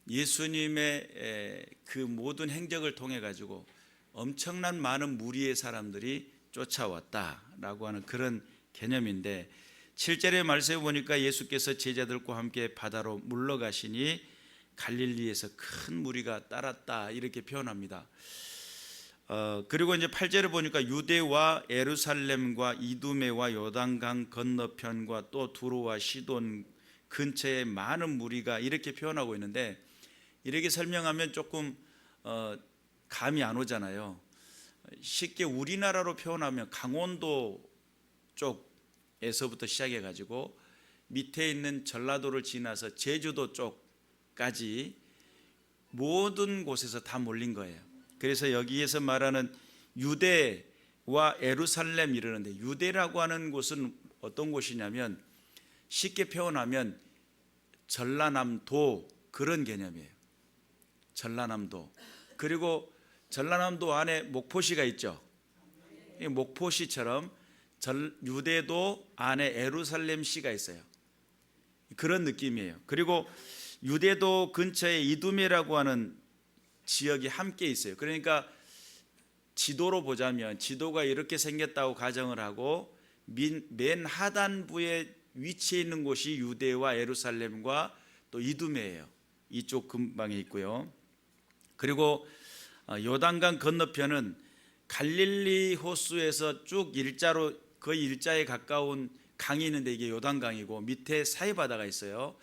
예수님의 그 모든 행적을 통해 가지고 엄청난 많은 무리의 사람들이 쫓아왔다라고 하는 그런 개념인데, 7절의 말씀에 보니까 예수께서 제자들과 함께 바다로 물러가시니 갈릴리에서 큰 무리가 따랐다 이렇게 표현합니다. 그리고 이제 8절에 보니까 유대와 예루살렘과 이두메와 요단강 건너편과 또 두로와 시돈 근처에 많은 무리가 이렇게 표현하고 있는데, 이렇게 설명하면 조금 감이 안 오잖아요. 쉽게 우리나라로 표현하면 강원도 쪽에서부터 시작해 가지고 밑에 있는 전라도를 지나서 제주도 쪽까지 모든 곳에서 다 몰린 거예요. 그래서 여기에서 말하는 유대와 예루살렘 이러는데, 유대라고 하는 곳은 어떤 곳이냐면 쉽게 표현하면 전라남도 그런 개념이에요. 전라남도. 그리고 전라남도 안에 목포시가 있죠. 목포시처럼 유대도 안에 예루살렘시가 있어요. 그런 느낌이에요. 그리고 유대도 근처에 이두메라고 하는 지역이 함께 있어요. 그러니까 지도로 보자면 지도가 이렇게 생겼다고 가정을 하고 맨 하단부에 위치해 있는 곳이 유대와 예루살렘과 또 이두메예요. 이쪽 근방에 있고요. 그리고 요단강 건너편은 갈릴리 호수에서 쭉 일자로 거의 일자에 가까운 강이 있는데 이게 요단강이고, 밑에 사해바다가 있어요.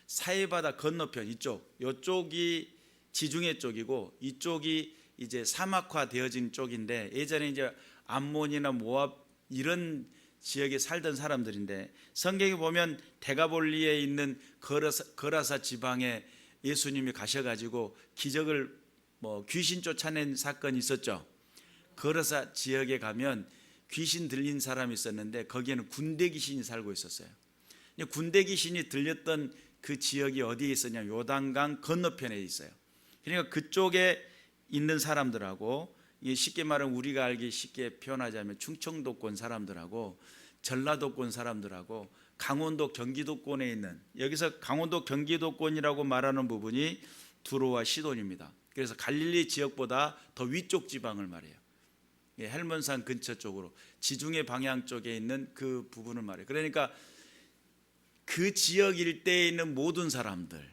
사해바다 건너편 이쪽이 지중해 쪽이고, 이쪽이 이제 사막화 되어진 쪽인데, 예전에 이제 암몬이나 모압 이런 지역에 살던 사람들인데, 성경에 보면 데가볼리에 있는 거라사 지방에 예수님이 가셔가지고 기적을 귀신 쫓아낸 사건이 있었죠. 거라사 지역에 가면 귀신 들린 사람이 있었는데 거기에는 군대 귀신이 살고 있었어요. 군대 귀신이 들렸던 그 지역이 어디에 있었냐면 요단강 건너편에 있어요. 그러니까 그쪽에 있는 사람들하고, 쉽게 말하면 우리가 알기 쉽게 표현하자면 충청도권 사람들하고 전라도권 사람들하고 강원도 경기도권에 있는, 여기서 강원도 경기도권이라고 말하는 부분이 두로와 시돈입니다. 그래서 갈릴리 지역보다 더 위쪽 지방을 말해요. 헬몬산 근처 쪽으로 지중해 방향 쪽에 있는 그 부분을 말해요. 그러니까 그 지역 일대에 있는 모든 사람들,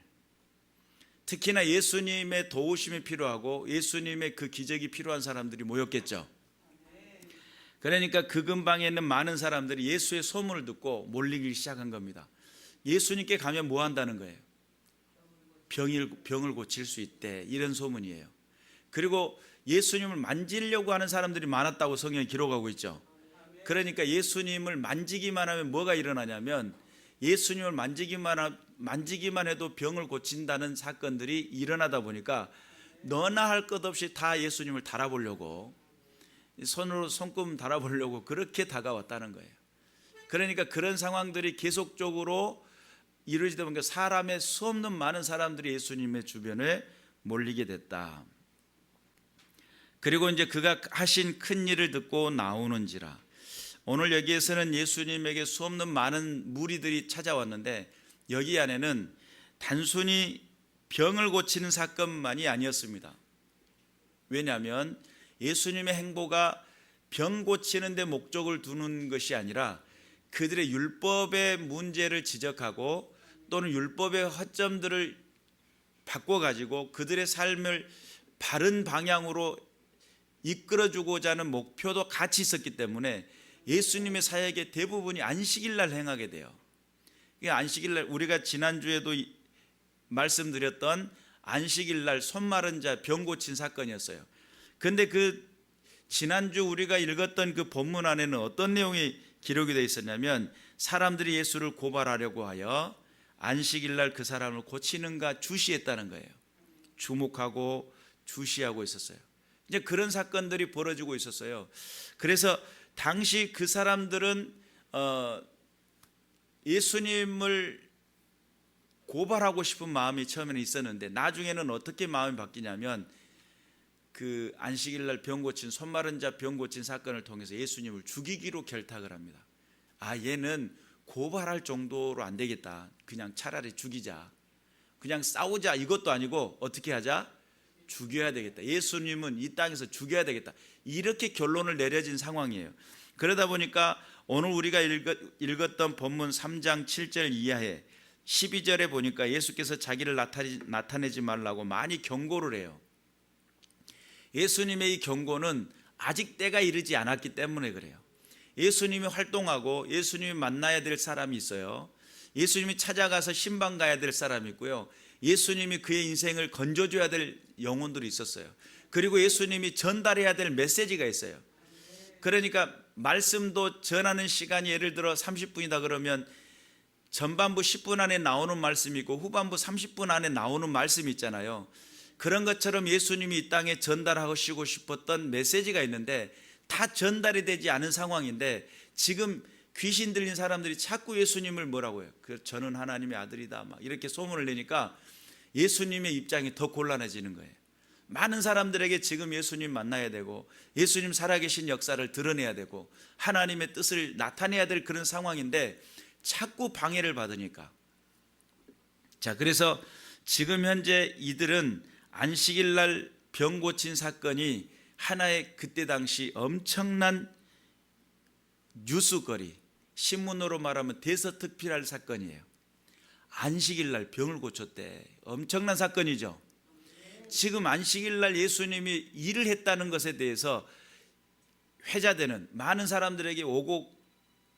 특히나 예수님의 도우심이 필요하고 예수님의 그 기적이 필요한 사람들이 모였겠죠. 그러니까 그 근방에 있는 많은 사람들이 예수의 소문을 듣고 몰리기 시작한 겁니다. 예수님께 가면 뭐 한다는 거예요? 병을 고칠 수 있대, 이런 소문이에요. 그리고 예수님을 만지려고 하는 사람들이 많았다고 성경이 기록하고 있죠. 그러니까 예수님을 만지기만 하면 뭐가 일어나냐면, 예수님을 만지기만 해도 병을 고친다는 사건들이 일어나다 보니까 너나 할 것 없이 다 예수님을 달아보려고, 손으로 손금 달아보려고 그렇게 다가왔다는 거예요. 그러니까 그런 상황들이 계속적으로 이루어지다 보니까 사람의 수 없는 많은 사람들이 예수님의 주변에 몰리게 됐다. 그리고 이제 그가 하신 큰 일을 듣고 나오는지라. 오늘 여기에서는 예수님에게 수 없는 많은 무리들이 찾아왔는데, 여기 안에는 단순히 병을 고치는 사건만이 아니었습니다. 왜냐하면 예수님의 행보가 병 고치는 데 목적을 두는 것이 아니라 그들의 율법의 문제를 지적하고 또는 율법의 허점들을 바꿔가지고 그들의 삶을 바른 방향으로 이끌어주고자 하는 목표도 같이 있었기 때문에 예수님의 사역의 대부분이 안식일 날 행하게 돼요. 안식일 날, 우리가 지난주에도 말씀드렸던 안식일 날 손 마른 자 병 고친 사건이었어요. 그런데 그 지난주 우리가 읽었던 그 본문 안에는 어떤 내용이 기록이 되어 있었냐면, 사람들이 예수를 고발하려고 하여 안식일 날 그 사람을 고치는가 주시했다는 거예요. 주목하고 주시하고 있었어요. 이제 그런 사건들이 벌어지고 있었어요. 그래서 당시 그 사람들은 예수님을 고발하고 싶은 마음이 처음에는 있었는데, 나중에는 어떻게 마음이 바뀌냐면, 그 안식일 날 병 고친, 손 마른 자 병 고친 사건을 통해서 예수님을 죽이기로 결탁을 합니다. 얘는 고발할 정도로 안 되겠다, 그냥 차라리 죽이자. 그냥 싸우자 이것도 아니고 어떻게 하자? 죽여야 되겠다. 예수님은 이 땅에서 죽여야 되겠다. 이렇게 결론을 내려진 상황이에요. 그러다 보니까 오늘 우리가 읽었던 본문 3장 7절 이하에 12절에 보니까 예수께서 자기를 나타내지 말라고 많이 경고를 해요. 예수님의 이 경고는 아직 때가 이르지 않았기 때문에 그래요. 예수님이 활동하고 예수님이 만나야 될 사람이 있어요. 예수님이 찾아가서 신방 가야 될 사람이 있고요. 예수님이 그의 인생을 건져줘야 될 영혼들이 있었어요. 그리고 예수님이 전달해야 될 메시지가 있어요. 그러니까 말씀도 전하는 시간이 예를 들어 30분이다 그러면 전반부 10분 안에 나오는 말씀이 있고 후반부 30분 안에 나오는 말씀이 있잖아요. 그런 것처럼 예수님이 이 땅에 전달하시고 싶었던 메시지가 있는데 다 전달이 되지 않은 상황인데 지금 귀신 들린 사람들이 자꾸 예수님을 뭐라고 해요? 저는 하나님의 아들이다 막 이렇게 소문을 내니까 예수님의 입장이 더 곤란해지는 거예요. 많은 사람들에게 지금 예수님 만나야 되고 예수님 살아계신 역사를 드러내야 되고 하나님의 뜻을 나타내야 될 그런 상황인데 자꾸 방해를 받으니까. 자, 그래서 지금 현재 이들은 안식일 날 병 고친 사건이 하나의 그때 당시 엄청난 뉴스거리, 신문으로 말하면 대서특필할 사건이에요. 안식일 날 병을 고쳤대. 엄청난 사건이죠. 지금 안식일 날 예수님이 일을 했다는 것에 대해서 회자되는 많은 사람들에게 오고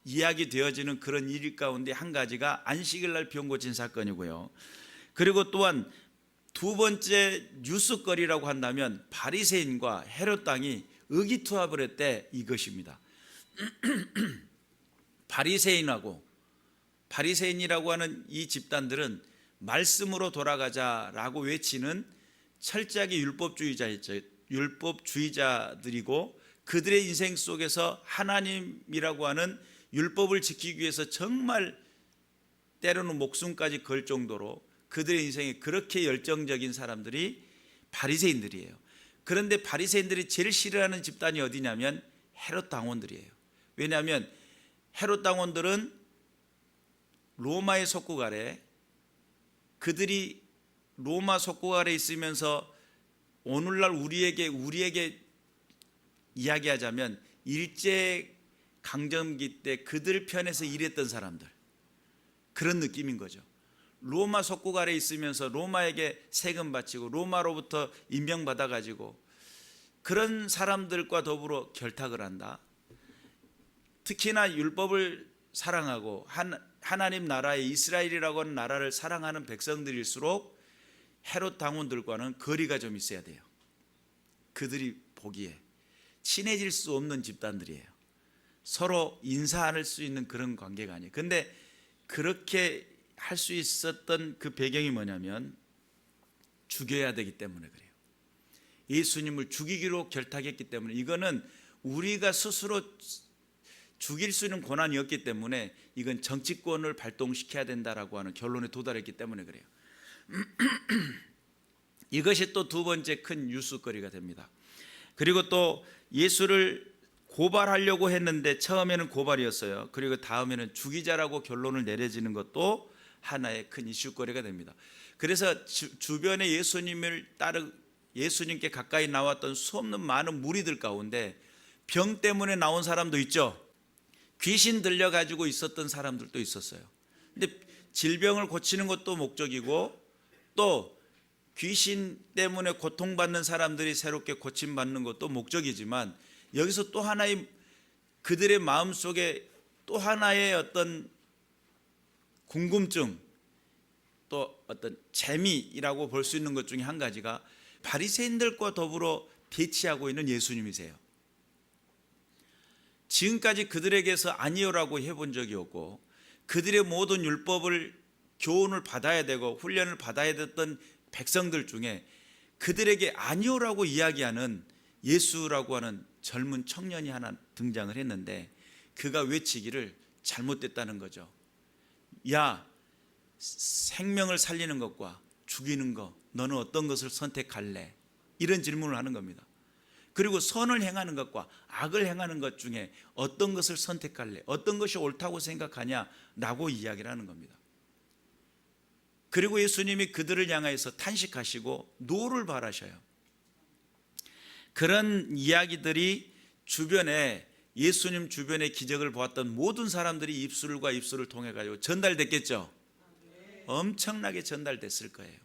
이야기되어지는 그런 일 가운데 한 가지가 안식일 날 병 고친 사건이고요. 그리고 또한 두 번째 뉴스거리라고 한다면 바리새인과 헤롯 당이 의기투합을 했대 이것입니다. 바리새인이라고 하는 이 집단들은 말씀으로 돌아가자라고 외치는 철저하게 율법주의자들이고 그들의 인생 속에서 하나님이라고 하는 율법을 지키기 위해서 정말 때로는 목숨까지 걸 정도로 그들의 인생에 그렇게 열정적인 사람들이 바리새인들이에요. 그런데 바리새인들이 제일 싫어하는 집단이 어디냐면 헤롯 당원들이에요. 왜냐하면 헤롯 당원들은 로마의 속국 아래, 그들이 로마 속국 아래 있으면서 오늘날 우리에게 이야기하자면 일제 강점기 때 그들 편에서 일했던 사람들, 그런 느낌인 거죠. 로마 속국 아래 있으면서 로마에게 세금 바치고 로마로부터 임명받아 가지고 그런 사람들과 더불어 결탁을 한다. 특히나 율법을 사랑하고 하나님 나라의 이스라엘이라고 하는 나라를 사랑하는 백성들일수록 헤롯 당원들과는 거리가 좀 있어야 돼요. 그들이 보기에 친해질 수 없는 집단들이에요. 서로 인사할 수 있는 그런 관계가 아니에요. 근데 그렇게 할 수 있었던 그 배경이 뭐냐면 죽여야 되기 때문에 그래요. 예수님을 죽이기로 결탁했기 때문에, 이거는 우리가 스스로 죽일 수 있는 권한이 없기 때문에 이건 정치권을 발동시켜야 된다라고 하는 결론에 도달했기 때문에 그래요. 이것이 또 두 번째 큰 뉴스거리가 됩니다. 그리고 또 예수를 고발하려고 했는데 처음에는 고발이었어요. 그리고 다음에는 죽이자라고 결론을 내려지는 것도 하나의 큰 이슈거리가 됩니다. 그래서 주변에 예수님께 가까이 나왔던 수없는 많은 무리들 가운데 병 때문에 나온 사람도 있죠. 귀신 들려가지고 있었던 사람들도 있었어요. 근데 질병을 고치는 것도 목적이고 또 귀신 때문에 고통받는 사람들이 새롭게 고침받는 것도 목적이지만 여기서 또 하나의 그들의 마음속에 또 하나의 어떤 궁금증, 또 어떤 재미라고 볼 수 있는 것 중에 한 가지가 바리새인들과 더불어 대치하고 있는 예수님이세요. 지금까지 그들에게서 아니요라고 해본 적이 없고 그들의 모든 율법을 교훈을 받아야 되고 훈련을 받아야 됐던 백성들 중에 그들에게 아니요라고 이야기하는 예수라고 하는 젊은 청년이 하나 등장을 했는데 그가 외치기를 잘못됐다는 거죠. 야, 생명을 살리는 것과 죽이는 것, 너는 어떤 것을 선택할래? 이런 질문을 하는 겁니다. 그리고 선을 행하는 것과 악을 행하는 것 중에 어떤 것을 선택할래? 어떤 것이 옳다고 생각하냐? 라고 이야기를 하는 겁니다. 그리고 예수님이 그들을 향하여서 탄식하시고 노를 바라셔요. 그런 이야기들이 주변에, 예수님 주변의 기적을 보았던 모든 사람들이 입술과 입술을 통해 가지고 전달됐겠죠. 엄청나게 전달됐을 거예요.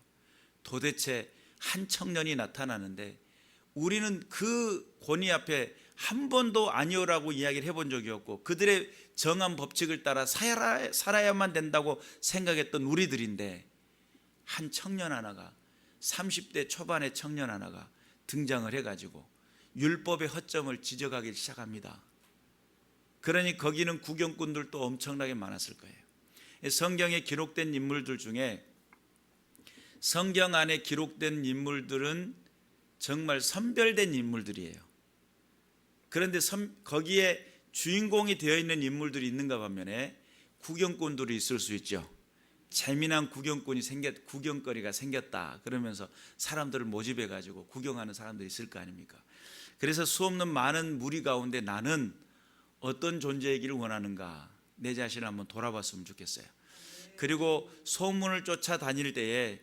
도대체 한 청년이 나타나는데 우리는 그 권위 앞에 한 번도 아니오라고 이야기를 해본 적이 없고, 그들의 정한 법칙을 따라 살아야만 된다고 생각했던 우리들인데, 한 청년 하나가, 30대 초반의 청년 하나가 등장을 해가지고 율법의 허점을 지적하기 시작합니다. 그러니 거기는 구경꾼들도 엄청나게 많았을 거예요. 성경에 기록된 인물들 중에, 성경 안에 기록된 인물들은 정말 선별된 인물들이에요. 그런데 거기에 주인공이 되어 있는 인물들이 있는가 반면에 구경꾼들이 있을 수 있죠. 재미난 구경거리가 생겼다 그러면서 사람들을 모집해 가지고 구경하는 사람들이 있을 거 아닙니까? 그래서 수없는 많은 무리 가운데 나는 어떤 존재이기를 원하는가, 내 자신을 한번 돌아봤으면 좋겠어요. 그리고 소문을 쫓아다닐 때에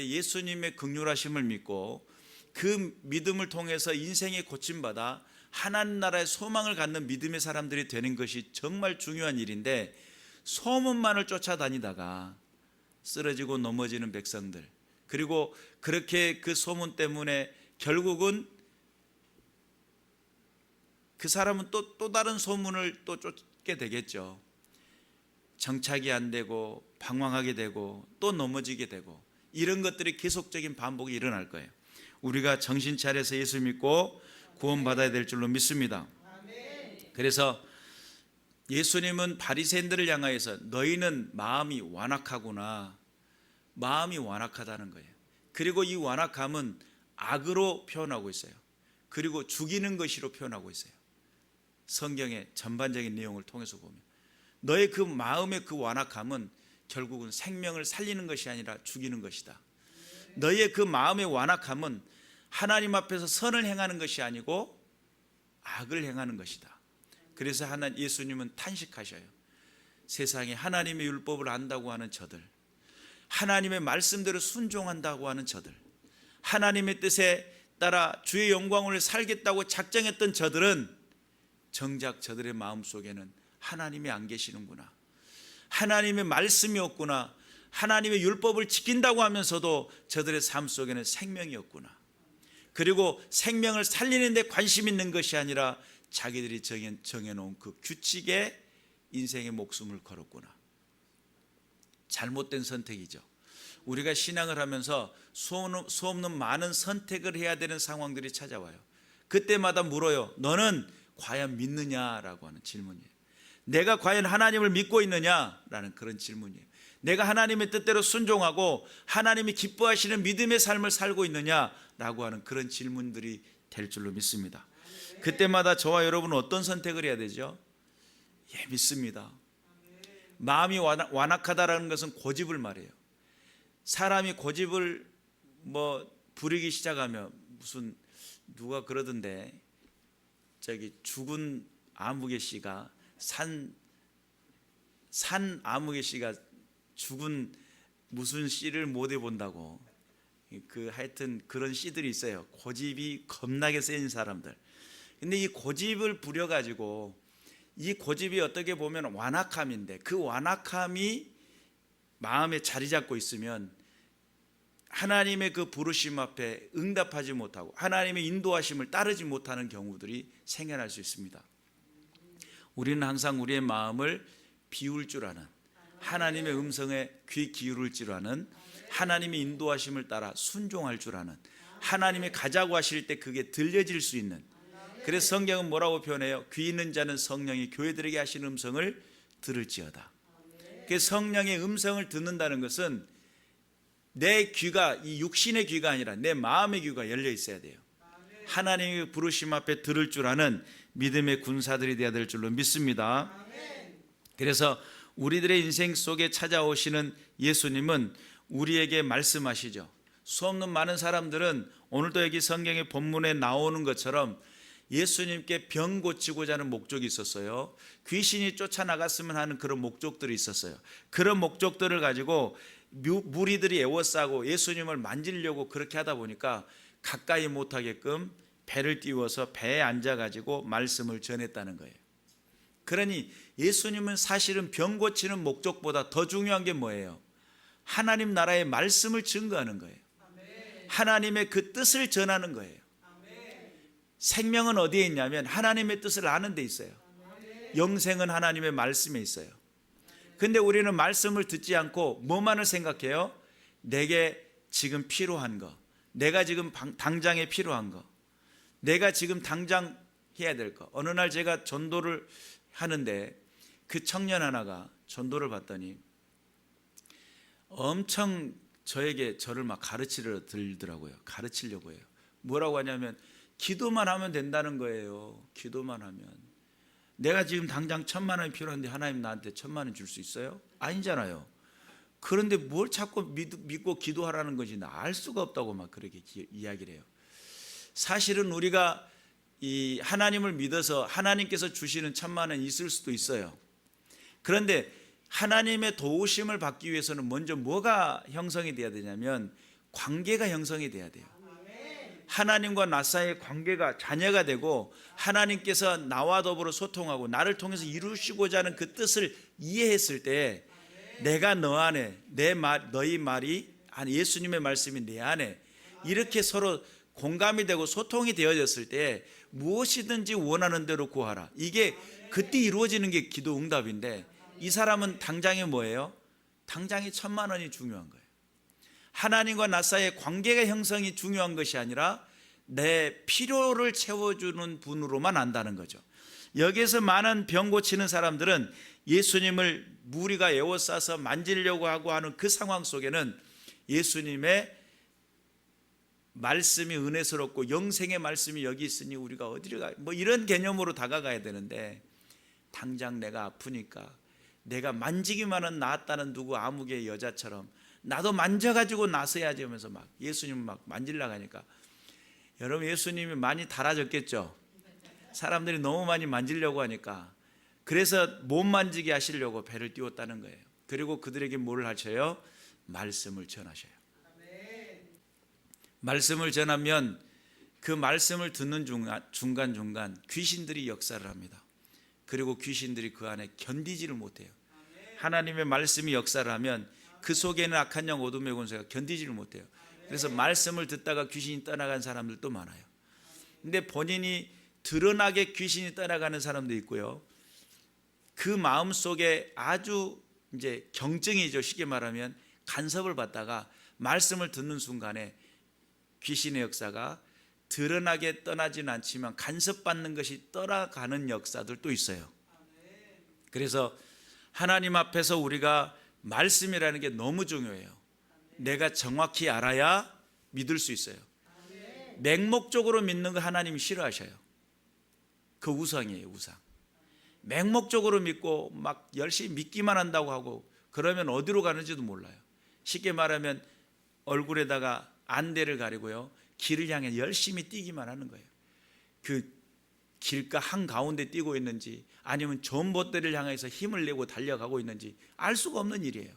예수님의 긍휼하심을 믿고 그 믿음을 통해서 인생에 고침받아 하나님 나라의 소망을 갖는 믿음의 사람들이 되는 것이 정말 중요한 일인데, 소문만을 쫓아다니다가 쓰러지고 넘어지는 백성들, 그리고 그렇게 그 소문 때문에 결국은 그 사람은 또 다른 소문을 또 쫓게 되겠죠. 정착이 안 되고 방황하게 되고 또 넘어지게 되고, 이런 것들이 계속적인 반복이 일어날 거예요. 우리가 정신 차려서 예수 믿고 구원받아야 될 줄로 믿습니다. 그래서 예수님은 바리새인들을 향하여서 너희는 마음이 완악하구나, 마음이 완악하다는 거예요. 그리고 이 완악함은 악으로 표현하고 있어요. 그리고 죽이는 것으로 표현하고 있어요. 성경의 전반적인 내용을 통해서 보면 너의 그 마음의 그 완악함은 결국은 생명을 살리는 것이 아니라 죽이는 것이다. 너의 그 마음의 완악함은 하나님 앞에서 선을 행하는 것이 아니고 악을 행하는 것이다. 그래서 예수님은 탄식하셔요. 세상에 하나님의 율법을 안다고 하는 저들, 하나님의 말씀대로 순종한다고 하는 저들, 하나님의 뜻에 따라 주의 영광을 살겠다고 작정했던 저들은 정작 저들의 마음속에는 하나님이 안 계시는구나, 하나님의 말씀이 없구나, 하나님의 율법을 지킨다고 하면서도 저들의 삶 속에는 생명이 없구나, 그리고 생명을 살리는 데 관심 있는 것이 아니라 자기들이 정해놓은 그 규칙에 인생의 목숨을 걸었구나. 잘못된 선택이죠. 우리가 신앙을 하면서 수없는 많은 선택을 해야 되는 상황들이 찾아와요. 그때마다 물어요. 너는 과연 믿느냐라고 하는 질문이에요. 내가 과연 하나님을 믿고 있느냐라는 그런 질문이에요. 내가 하나님의 뜻대로 순종하고 하나님이 기뻐하시는 믿음의 삶을 살고 있느냐라고 하는 그런 질문들이 될 줄로 믿습니다. 그때마다 저와 여러분은 어떤 선택을 해야 되죠? 예, 믿습니다. 마음이 완악하다라는 것은 고집을 말해요. 사람이 고집을 부리기 시작하면, 무슨 누가 그러던데, 죽은 아무개 씨가 산 아무개 씨가 죽은 무슨 씨를 못 해본다고, 하여튼 그런 씨들이 있어요. 고집이 겁나게 센 사람들. 근데 이 고집을 부려가지고, 이 고집이 어떻게 보면 완악함인데, 그 완악함이 마음에 자리 잡고 있으면 하나님의 그 부르심 앞에 응답하지 못하고 하나님의 인도하심을 따르지 못하는 경우들이 생겨날 수 있습니다. 우리는 항상 우리의 마음을 비울 줄 아는, 하나님의 음성에 귀 기울일 줄 아는, 하나님의 인도하심을 따라 순종할 줄 아는, 하나님이 가자고 하실 때 그게 들려질 수 있는, 그래서 성경은 뭐라고 표현해요? 귀 있는 자는 성령이 교회들에게 하시는 음성을 들을지어다. 그 성령의 음성을 듣는다는 것은 내 귀가, 이 육신의 귀가 아니라 내 마음의 귀가 열려 있어야 돼요. 하나님의 부르심 앞에 들을 줄 아는 믿음의 군사들이 되어야 될 줄로 믿습니다. 그래서 우리들의 인생 속에 찾아오시는 예수님은 우리에게 말씀하시죠. 수없는 많은 사람들은 오늘도 여기 성경의 본문에 나오는 것처럼 예수님께 병 고치고자 하는 목적이 있었어요. 귀신이 쫓아나갔으면 하는 그런 목적들이 있었어요. 그런 목적들을 가지고 무리들이 애워싸고 예수님을 만지려고 그렇게 하다 보니까 가까이 못하게끔 배를 띄워서 배에 앉아가지고 말씀을 전했다는 거예요. 그러니 예수님은 사실은 병 고치는 목적보다 더 중요한 게 뭐예요? 하나님 나라의 말씀을 증거하는 거예요. 하나님의 그 뜻을 전하는 거예요. 생명은 어디에 있냐면 하나님의 뜻을 아는 데 있어요. 영생은 하나님의 말씀에 있어요. 근데 우리는 말씀을 듣지 않고 뭐만을 생각해요? 내게 지금 필요한 거, 내가 지금 당장에 필요한 거, 내가 지금 당장 해야 될 거. 어느 날 제가 전도를 하는데 그 청년 하나가 전도를 받더니 엄청 저를 막 가르치려 들더라고요. 가르치려고 해요. 뭐라고 하냐면 기도만 하면 된다는 거예요. 기도만 하면. 내가 지금 당장 1,000만 원이 필요한데 하나님 나한테 1,000만 원 줄 수 있어요? 아니잖아요. 그런데 뭘 자꾸 믿고 기도하라는 것이 나 알 수가 없다고 막 그렇게 이야기를 해요. 사실은 우리가 이 하나님을 믿어서 하나님께서 주시는 1,000만 원이 있을 수도 있어요. 그런데 하나님의 도우심을 받기 위해서는 먼저 뭐가 형성이 돼야 되냐면 관계가 형성이 돼야 돼요. 하나님과 나 사이의 관계가 자녀가 되고 하나님께서 나와 더불어 소통하고 나를 통해서 이루시고자 하는 그 뜻을 이해했을 때 내가 너 안에 너희 말이 예수님의 말씀이 내 안에 이렇게 서로 공감이 되고 소통이 되어졌을 때 무엇이든지 원하는 대로 구하라. 이게 그때 이루어지는 게 기도 응답인데 이 사람은 당장에 뭐예요? 당장에 1,000만 원이 중요한 거예요. 하나님과 나 사이의 관계가 형성이 중요한 것이 아니라 내 필요를 채워주는 분으로만 안다는 거죠. 여기에서 많은 병 고치는 사람들은 예수님을 무리가 에워싸서 만지려고 하고 하는 그 상황 속에는 예수님의 말씀이 은혜스럽고 영생의 말씀이 여기 있으니 우리가 어디를 가, 뭐 이런 개념으로 다가가야 되는데 당장 내가 아프니까 내가 만지기만 하면 나았다는 누구 아무개 여자처럼 나도 만져가지고 나서야지 하면서 막 예수님 막 만지려고 하니까 여러분 예수님이 많이 달아졌겠죠. 사람들이 너무 많이 만지려고 하니까 그래서 못 만지게 하시려고 배를 띄웠다는 거예요. 그리고 그들에게 뭘 하셔요? 말씀을 전하셔요. 말씀을 전하면 그 말씀을 듣는 중간중간 귀신들이 역사를 합니다. 그리고 귀신들이 그 안에 견디지를 못해요. 하나님의 말씀이 역사를 하면 그 속에는 악한 영 어둠의 권세가 견디지를 못해요. 그래서 말씀을 듣다가 귀신이 떠나간 사람들도 많아요. 근데 본인이 드러나게 귀신이 떠나가는 사람도 있고요. 그 마음 속에 아주 이제 경증이죠. 쉽게 말하면 간섭을 받다가 말씀을 듣는 순간에 귀신의 역사가 드러나게 떠나지는 않지만 간섭받는 것이 떠나가는 역사들도 있어요. 그래서 하나님 앞에서 우리가 말씀이라는 게 너무 중요해요. 내가 정확히 알아야 믿을 수 있어요. 맹목적으로 믿는 거 하나님이 싫어하셔요. 그 우상이에요, 우상. 맹목적으로 믿고 막 열심히 믿기만 한다고 하고 그러면 어디로 가는지도 몰라요. 쉽게 말하면 얼굴에다가 안대를 가리고요, 길을 향해 열심히 뛰기만 하는 거예요. 그 길가 한가운데 뛰고 있는지 아니면 전봇대를 향해서 힘을 내고 달려가고 있는지 알 수가 없는 일이에요.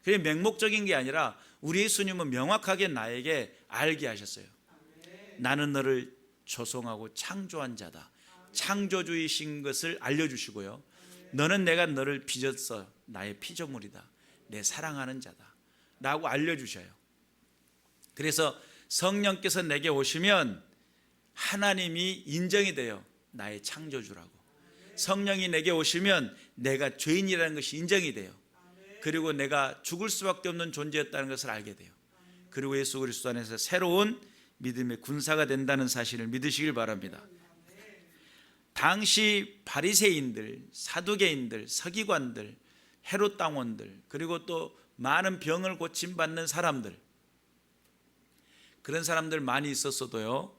그게 맹목적인 게 아니라 우리 예수님은 명확하게 나에게 알게 하셨어요. 나는 너를 조성하고 창조한 자다. 창조주이신 것을 알려주시고요, 너는 내가 너를 빚었어 나의 피조물이다, 내 사랑하는 자다 라고 알려주셔요. 그래서 성령께서 내게 오시면 하나님이 인정이 돼요. 나의 창조주라고. 성령이 내게 오시면 내가 죄인이라는 것이 인정이 돼요. 그리고 내가 죽을 수밖에 없는 존재였다는 것을 알게 돼요. 그리고 예수 그리스도 안에서 새로운 믿음의 군사가 된다는 사실을 믿으시길 바랍니다. 당시 바리새인들, 사두개인들, 서기관들, 헤롯 당원들, 그리고 또 많은 병을 고침받는 사람들, 그런 사람들 많이 있었어도요,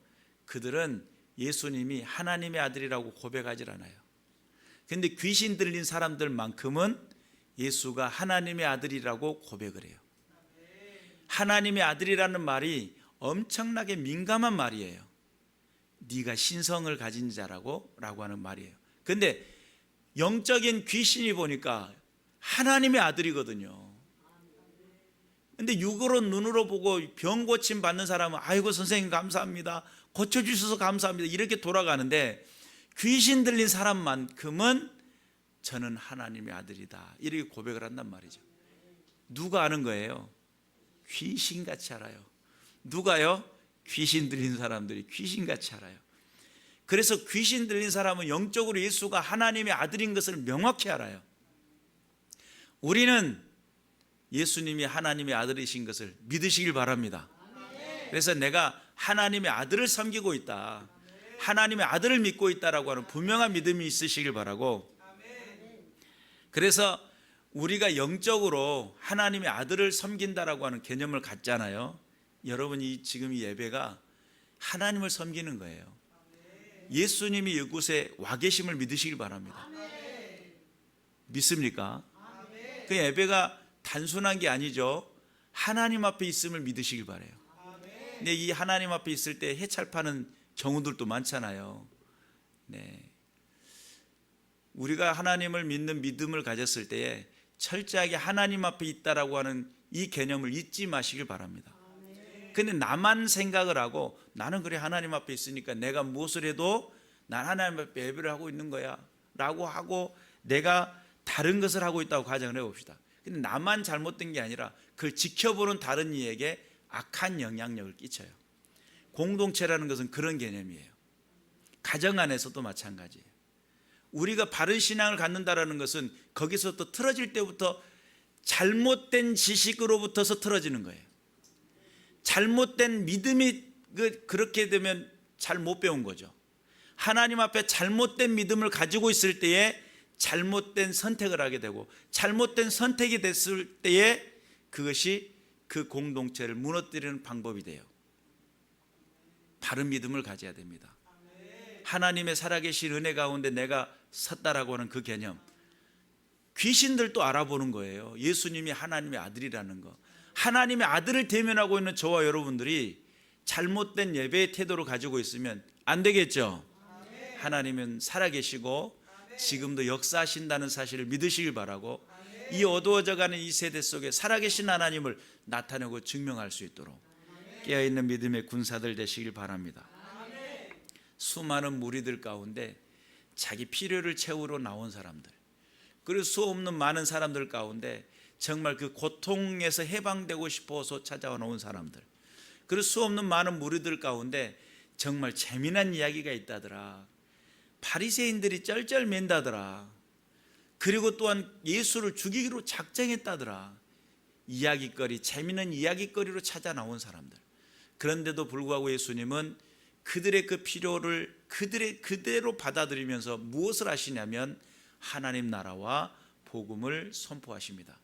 그들은 예수님이 하나님의 아들이라고 고백하지 않아요. 그런데 귀신 들린 사람들만큼은 예수가 하나님의 아들이라고 고백을 해요. 하나님의 아들이라는 말이 엄청나게 민감한 말이에요. 네가 신성을 가진 자라고 하는 말이에요. 근데 영적인 귀신이 보니까 하나님의 아들이거든요. 근데 육으로 눈으로 보고 병 고침 받는 사람은 아이고 선생님 감사합니다, 고쳐주셔서 감사합니다, 이렇게 돌아가는데 귀신 들린 사람만큼은 저는 하나님의 아들이다, 이렇게 고백을 한단 말이죠. 누가 아는 거예요? 귀신같이 알아요. 누가요? 귀신 들린 사람들이 귀신같이 알아요. 그래서 귀신 들린 사람은 영적으로 예수가 하나님의 아들인 것을 명확히 알아요. 우리는 예수님이 하나님의 아들이신 것을 믿으시길 바랍니다. 그래서 내가 하나님의 아들을 섬기고 있다, 하나님의 아들을 믿고 있다라고 하는 분명한 믿음이 있으시길 바라고, 그래서 우리가 영적으로 하나님의 아들을 섬긴다라고 하는 개념을 갖잖아요. 여러분이 지금 이 예배가 하나님을 섬기는 거예요. 예수님이 이곳에 와 계심을 믿으시길 바랍니다. 믿습니까? 그 예배가 단순한 게 아니죠. 하나님 앞에 있음을 믿으시길 바라요. 근데 이 하나님 앞에 있을 때 해찰파는 경우들도 많잖아요. 네. 우리가 하나님을 믿는 믿음을 가졌을 때에 철저하게 하나님 앞에 있다라고 하는 이 개념을 잊지 마시길 바랍니다. 근데 나만 생각을 하고 나는 그래 하나님 앞에 있으니까 내가 무엇을 해도 난 하나님 앞에 예배를 하고 있는 거야 라고 하고 내가 다른 것을 하고 있다고 가정을 해봅시다. 근데 나만 잘못된 게 아니라 그걸 지켜보는 다른 이에게 악한 영향력을 끼쳐요. 공동체라는 것은 그런 개념이에요. 가정 안에서도 마찬가지예요. 우리가 바른 신앙을 갖는다라는 것은 거기서 또 틀어질 때부터 잘못된 지식으로부터서 틀어지는 거예요. 잘못된 믿음이 그렇게 되면 잘 못 배운 거죠. 하나님 앞에 잘못된 믿음을 가지고 있을 때에 잘못된 선택을 하게 되고, 잘못된 선택이 됐을 때에 그것이 그 공동체를 무너뜨리는 방법이 돼요. 바른 믿음을 가져야 됩니다. 하나님의 살아계신 은혜 가운데 내가 섰다라고 하는 그 개념, 귀신들도 알아보는 거예요. 예수님이 하나님의 아들이라는 거. 하나님의 아들을 대면하고 있는 저와 여러분들이 잘못된 예배의 태도를 가지고 있으면 안 되겠죠. 하나님은 살아계시고 지금도 역사하신다는 사실을 믿으시길 바라고, 이 어두워져가는 이 세대 속에 살아계신 하나님을 나타내고 증명할 수 있도록 깨어있는 믿음의 군사들 되시길 바랍니다. 수많은 무리들 가운데 자기 필요를 채우러 나온 사람들, 그리고 수없는 많은 사람들 가운데 정말 그 고통에서 해방되고 싶어서 찾아온 사람들, 그리고 수없는 많은 무리들 가운데 정말 재미난 이야기가 있다더라. 바리새인들이 쩔쩔맨다더라. 그리고 또한 예수를 죽이기로 작정했다더라. 이야기거리, 재미있는 이야기거리로 찾아 나온 사람들. 그런데도 불구하고 예수님은 그들의 그 필요를 그대로 받아들이면서 무엇을 하시냐면 하나님 나라와 복음을 선포하십니다.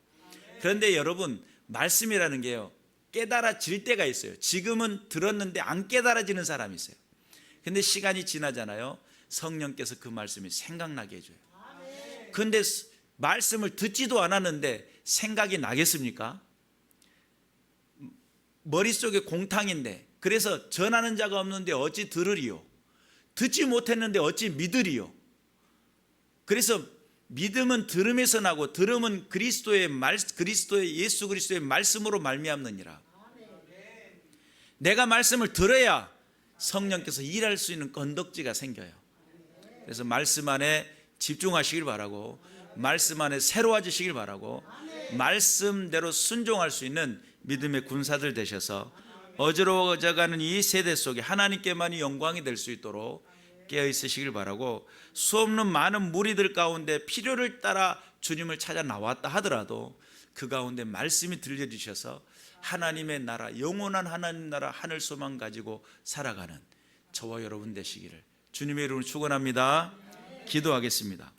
그런데 여러분, 말씀이라는 게요, 깨달아질 때가 있어요. 지금은 들었는데 안 깨달아지는 사람이 있어요. 근데 시간이 지나잖아요. 성령께서 그 말씀이 생각나게 해줘요. 그런데 말씀을 듣지도 않았는데 생각이 나겠습니까? 머릿속에 공탕인데, 그래서 전하는 자가 없는데 어찌 들으리요? 듣지 못했는데 어찌 믿으리요? 그래서 믿음은 들음에서 나고 들음은 그리스도의 예수 그리스도의 말씀으로 말미암느니라. 내가 말씀을 들어야 성령께서 일할 수 있는 건덕지가 생겨요. 그래서 말씀 안에 집중하시길 바라고, 말씀 안에 새로워지시길 바라고, 말씀대로 순종할 수 있는 믿음의 군사들 되셔서 어지러워져가는 이 세대 속에 하나님께만이 영광이 될 수 있도록 깨어있으시길 바라고, 수없는 많은 무리들 가운데 필요를 따라 주님을 찾아 나왔다 하더라도 그 가운데 말씀이 들려주셔서 하나님의 나라, 영원한 하나님 나라 하늘 소망 가지고 살아가는 저와 여러분 되시기를 주님의 이름으로 축원합니다. 기도하겠습니다.